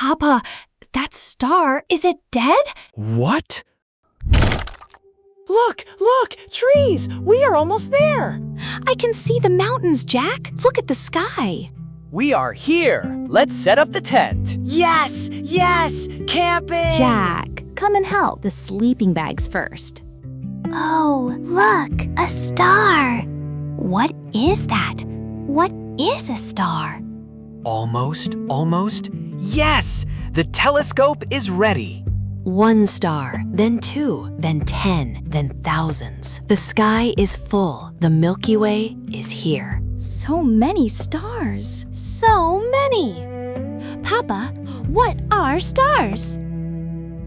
Papa, that star, is it dead? What? Look, trees! We are almost there! I can see the mountains, Jack. Look at the sky. We are here. Let's set up the tent. Yes! Camping! Jack, come and help. The sleeping bags first. Oh, look, a star. What is that? What is a star? Almost. Yes! The telescope is ready. 1 star, then 2, then 10, then thousands. The sky is full. The Milky Way is here. So many stars. So many. Papa, what are stars?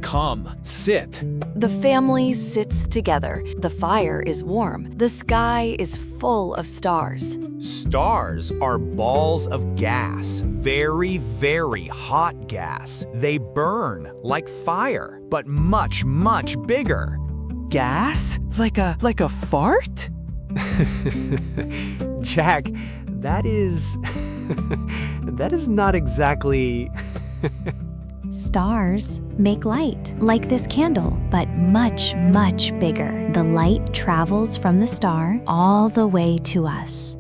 Come, sit. The family sits together. The fire is warm. The sky is full of stars. Stars are balls of gas, very, very hot gas. They burn like fire, but much, much bigger. Gas? Like a fart? Jack, that is not exactly... Stars make light, like this candle, but much, much bigger. The light travels from the star all the way to us.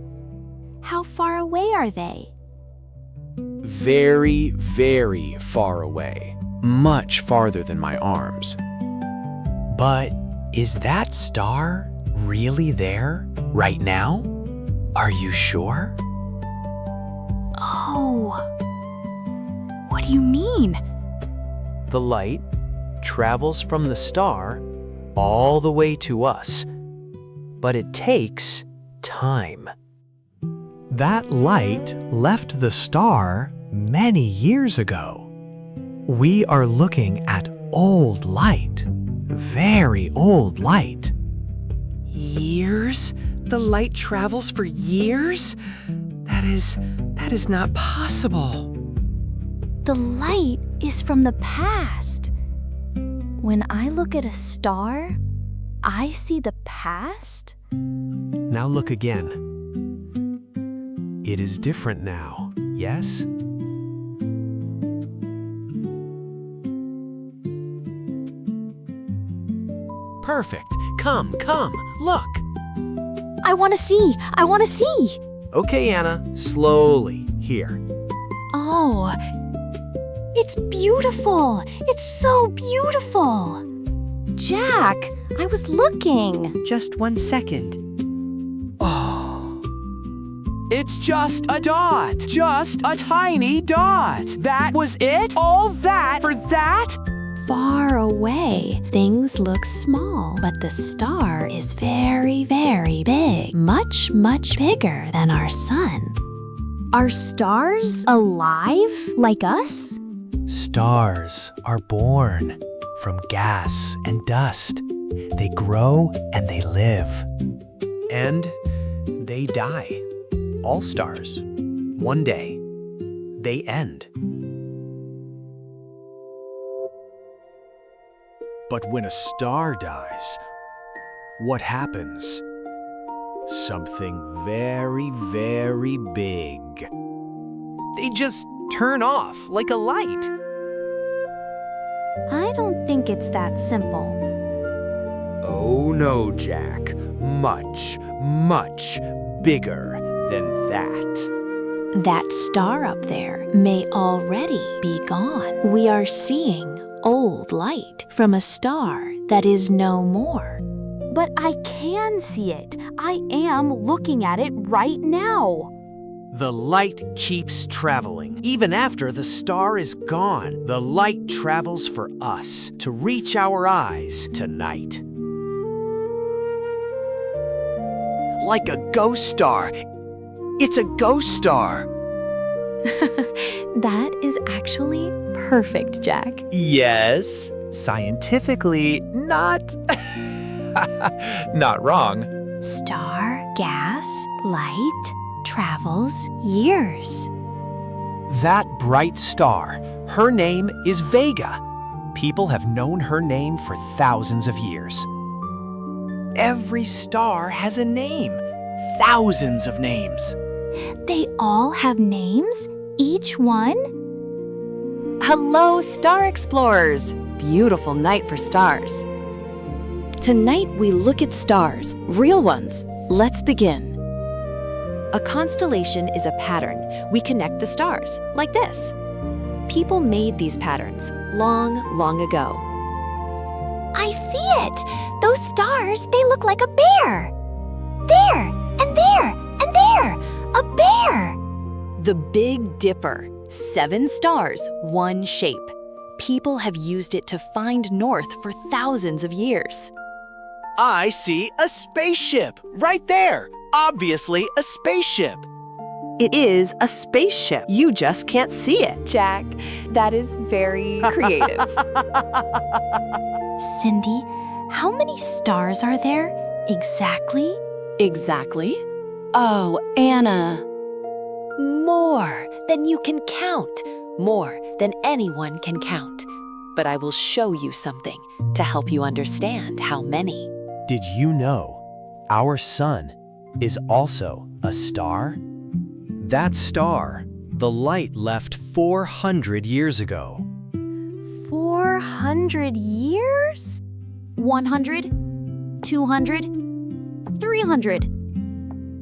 How far away are they? Very, very far away. Much farther than my arms. But is that star really there right now? Are you sure? Oh, what do you mean? The light travels from the star all the way to us, but it takes time. That light left the star many years ago. We are looking at old light, very old light. Years? The light travels for years? That is not possible. The light is from the past. When I look at a star, I see the past? Now look again. It is different now, yes? Perfect. Come, look. I want to see. Okay, Anna, slowly. Here. Oh, it's beautiful. It's so beautiful. Jack, I was looking. Just 1 second. It's just a dot. Just a tiny dot. That was it? All that for that? Far away, things look small, but the star is very, very big. Much, much bigger than our sun. Are stars alive like us? Stars are born from gas and dust. They grow and they live. And they die. All stars. One day, they end. But when a star dies, what happens? Something very, very big. They just turn off like a light. I don't think it's that simple. Oh no, Jack. Much, much bigger than that. That star up there may already be gone. We are seeing old light from a star that is no more. But I can see it. I am looking at it right now. The light keeps traveling. Even after the star is gone, the light travels for us to reach our eyes tonight. Like a ghost star. It's a ghost star. That is actually perfect, Jack. Yes, scientifically not not wrong. Star, gas, light, travels years. That bright star, her name is Vega. People have known her name for thousands of years. Every star has a name, thousands of names. They all have names? Each one? Hello, Star Explorers! Beautiful night for stars. Tonight we look at stars, real ones. Let's begin. A constellation is a pattern. We connect the stars, like this. People made these patterns long, long ago. I see it! Those stars, they look like a bear! There! And there! And there! A bear! The Big Dipper. 7 stars, one shape. People have used it to find north for thousands of years. I see a spaceship right there. Obviously a spaceship. It is a spaceship. You just can't see it. Jack, that is very creative. Cindy, how many stars are there exactly? Exactly. Oh, Anna. More than you can count. More than anyone can count. But I will show you something to help you understand how many. Did you know our sun is also a star? That star, the light left 400 years ago. 400 years? 100? 200? 300?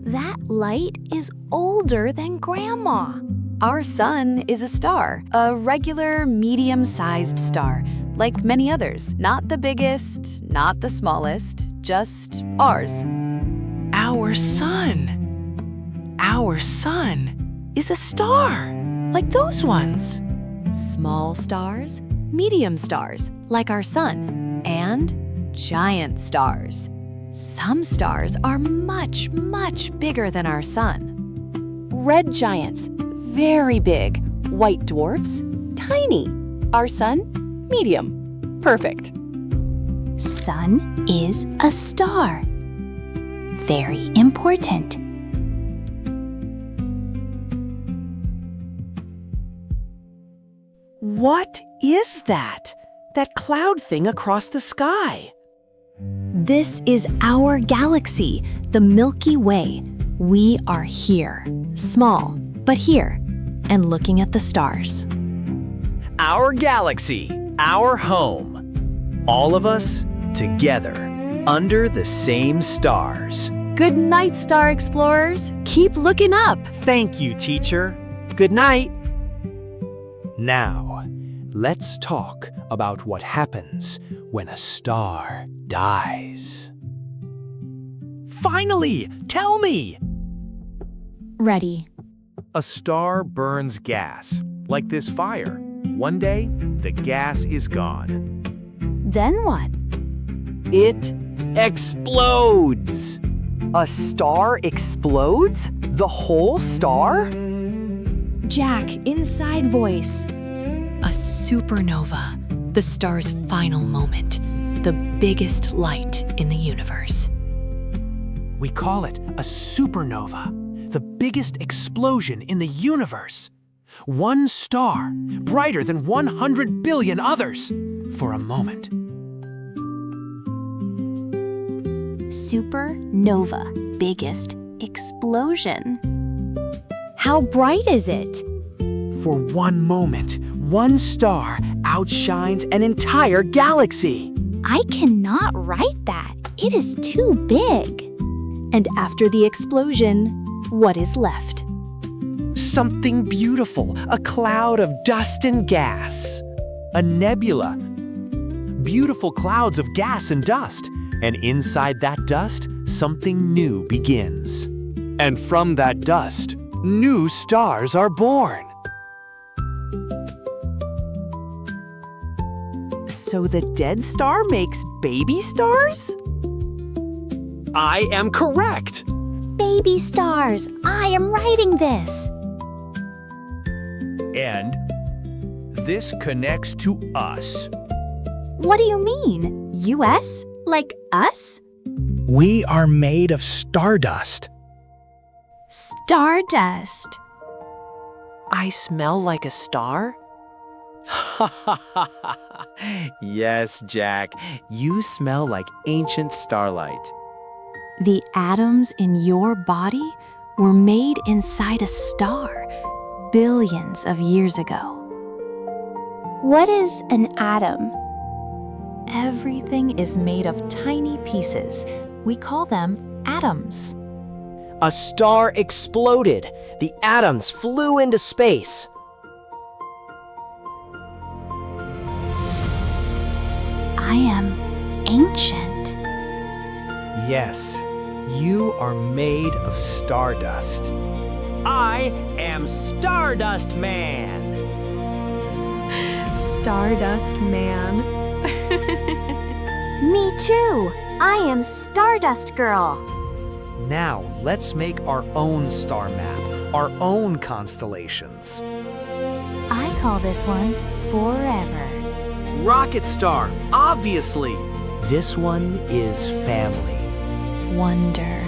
That light is older than Grandma. Our sun is a star, a regular medium-sized star, like many others. Not the biggest, not the smallest, just ours. Our sun. Our sun is a star, like those ones. Small stars, medium stars, like our sun, and giant stars. Some stars are much, much bigger than our sun. Red giants, very big. White dwarfs, tiny. Our sun, medium. Perfect. Sun is a star. Very important. What is that? That cloud thing across the sky? This is our galaxy, the Milky Way. We are here, small, but here, and looking at the stars. Our galaxy, our home. All of us together under the same stars. Good night, Star Explorers. Keep looking up. Thank you, teacher. Good night. Now, let's talk about what happens when a star dies. Finally, tell me! Ready. A star burns gas, like this fire. One day, the gas is gone. Then what? It explodes! A star explodes? The whole star? Jack, inside voice. A supernova, the star's final moment, the biggest light in the universe. We call it a supernova, the biggest explosion in the universe. One star, brighter than 100 billion others, for a moment. Supernova, biggest explosion. How bright is it? For one moment, one star outshines an entire galaxy. I cannot write that. It is too big. And after the explosion, what is left? Something beautiful, a cloud of dust and gas. A nebula. Beautiful clouds of gas and dust. And inside that dust, something new begins. And from that dust, new stars are born. So the dead star makes baby stars? I am correct. Baby stars, I am writing this. And this connects to us. What do you mean? US? Like us? We are made of stardust. Stardust. I smell like a star? Yes, Jack, you smell like ancient starlight. The atoms in your body were made inside a star billions of years ago. What is an atom? Everything is made of tiny pieces. We call them atoms. A star exploded. The atoms flew into space. I am ancient. Yes, you are made of stardust. I am Stardust Man. Stardust Man. Me too. I am Stardust Girl. Now let's make our own star map, our own constellations. I call this one Forever. Rocket Star, obviously. This one is family. Wonder.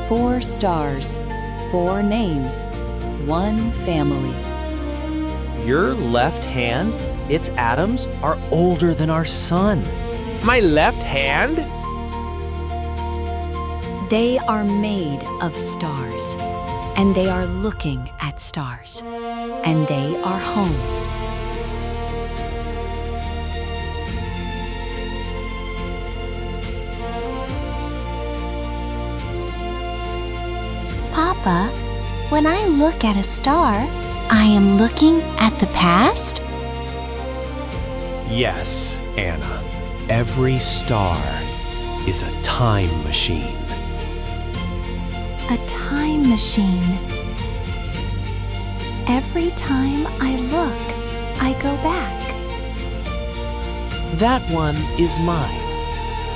4 stars, 4 names, 1 family. Your left hand, its atoms are older than our sun. My left hand? They are made of stars, and they are looking at stars, and they are home. Papa, when I look at a star, I am looking at the past? Yes, Anna. Every star is a time machine. A time machine. Every time I look, I go back. That one is mine,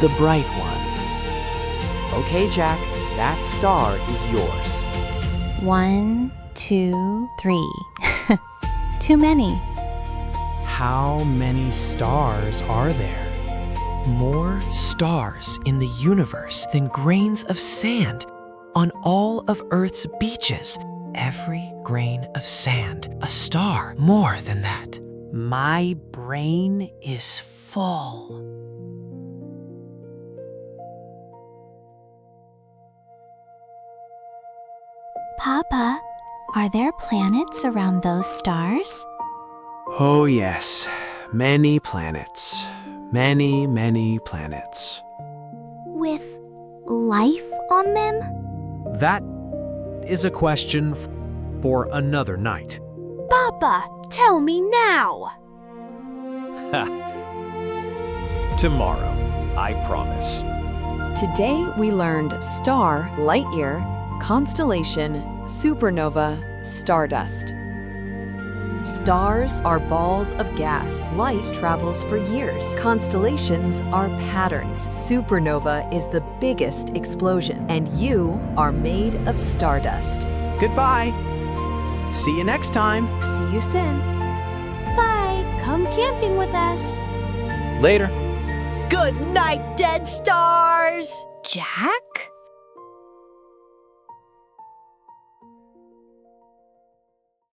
the bright one. Okay, Jack, that star is yours. 1, 2, 3. Too many. How many stars are there? More stars in the universe than grains of sand on all of Earth's beaches. Every grain of sand, a star, more than that. My brain is full. Papa, are there planets around those stars? Oh, yes. Many planets. Many, many planets. With life on them? That is a question for another night. Papa, tell me now. Tomorrow, I promise. Today we learned star, light year, constellation, supernova, stardust. Stars are balls of gas. Light travels for years. Constellations are patterns. Supernova is the biggest explosion. And you are made of stardust. Goodbye. See you next time. See you soon. Bye. Come camping with us. Later. Good night, dead stars! Jack?